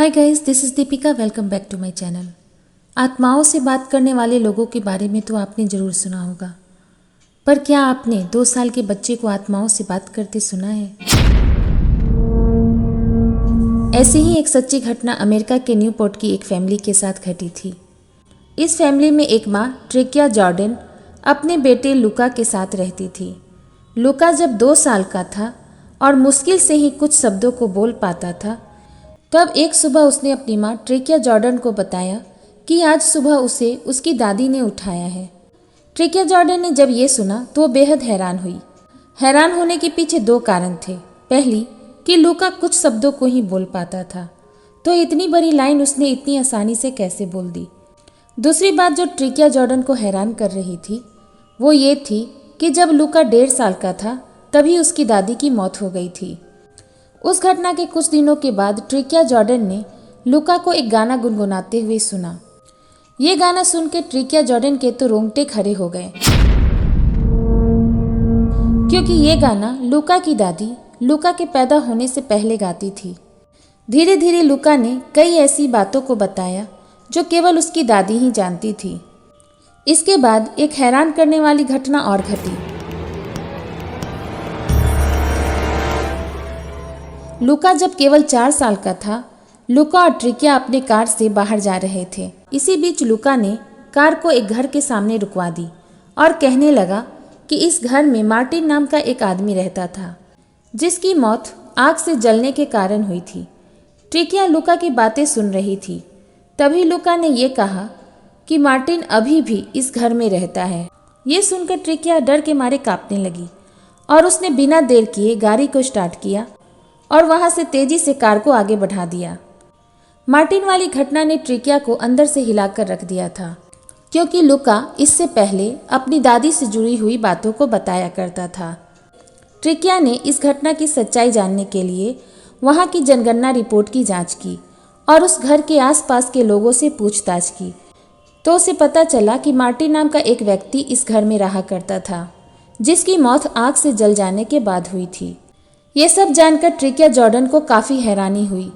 Hi guys, this is Deepika. Welcome back to my channel. आत्माओं से बात करने वाले लोगों के बारे में तो आपने ज़रूर सुना होगा, पर क्या आपने 2 साल के बच्चे को आत्माओं से बात करते सुना है? ऐसी ही एक सच्ची घटना अमेरिका के न्यूपोर्ट की एक फैमिली के साथ घटी थी। इस फैमिली में एक माँ ट्रिकिया जॉर्डन अपने बेटे लुका के साथ रहती थी। लुका जब 2 साल का था और मुश्किल से ही कुछ शब्दों को बोल पाता था, तब एक सुबह उसने अपनी माँ ट्रिकिया जॉर्डन को बताया कि आज सुबह उसे उसकी दादी ने उठाया है। ट्रिकिया जॉर्डन ने जब ये सुना तो वो बेहद हैरान हुई। हैरान होने के पीछे 2 कारण थे। पहली कि लुका कुछ शब्दों को ही बोल पाता था, तो इतनी बड़ी लाइन उसने इतनी आसानी से कैसे बोल दी। दूसरी बात जो ट्रिकिया जॉर्डन को हैरान कर रही थी वो ये थी कि जब लुका 1.5 साल का था तभी उसकी दादी की मौत हो गई थी। उस घटना के कुछ दिनों के बाद ट्रिकिया जॉर्डन ने लुका को एक गाना गुनगुनाते हुए सुना। ये गाना सुन के ट्रिकिया जॉर्डन के तो रोंगटे खड़े हो गए, क्योंकि ये गाना लुका की दादी लुका के पैदा होने से पहले गाती थी। धीरे धीरे लुका ने कई ऐसी बातों को बताया जो केवल उसकी दादी ही जानती थी। इसके बाद एक हैरान करने वाली घटना और घटी। लुका जब केवल 4 साल का था, लुका और ट्रिकिया अपने कार से बाहर जा रहे थे। इसी बीच लुका ने कार को एक घर के सामने रुकवा दी और कहने लगा कि इस घर में मार्टिन नाम का एक आदमी रहता था, जिसकी मौत आग से जलने के कारण हुई थी। ट्रिकिया लुका की बातें सुन रही थी। तभी लुका ने यह कहा कि मार्टिन अभी भी इस घर में रहता है। ये सुनकर ट्रिकिया डर के मारे कांपने लगी और उसने बिना देर किए गाड़ी को स्टार्ट किया और वहां से तेजी से कार को आगे बढ़ा दिया। मार्टिन वाली घटना ने ट्रिकिया को अंदर से हिलाकर रख दिया था, क्योंकि लुका इससे पहले अपनी दादी से जुड़ी हुई बातों को बताया करता था। ट्रिकिया ने इस घटना की सच्चाई जानने के लिए वहां की जनगणना रिपोर्ट की जांच की और उस घर के आसपास के लोगों से पूछताछ की, तो उसे पता चला कि मार्टिन नाम का एक व्यक्ति इस घर में रहा करता था, जिसकी मौत आग से जल जाने के बाद हुई थी। ये सब जानकर ट्रिकिया जॉर्डन को काफ़ी हैरानी हुई।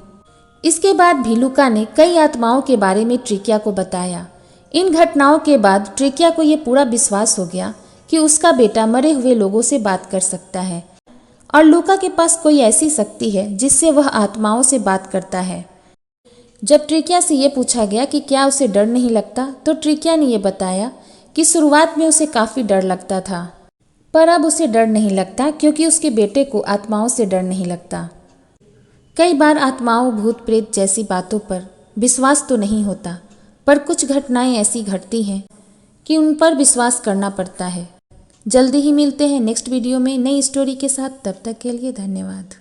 इसके बाद भी लुका ने कई आत्माओं के बारे में ट्रिकिया को बताया। इन घटनाओं के बाद ट्रिकिया को ये पूरा विश्वास हो गया कि उसका बेटा मरे हुए लोगों से बात कर सकता है और लुका के पास कोई ऐसी शक्ति है जिससे वह आत्माओं से बात करता है। जब ट्रिकिया से ये पूछा गया कि क्या उसे डर नहीं लगता, तो ट्रिकिया ने यह बताया कि शुरुआत में उसे काफ़ी डर लगता था, पर अब उसे डर नहीं लगता, क्योंकि उसके बेटे को आत्माओं से डर नहीं लगता। कई बार आत्माओं, भूत प्रेत जैसी बातों पर विश्वास तो नहीं होता, पर कुछ घटनाएं ऐसी घटती हैं कि उन पर विश्वास करना पड़ता है। जल्दी ही मिलते हैं नेक्स्ट वीडियो में नई स्टोरी के साथ। तब तक के लिए धन्यवाद।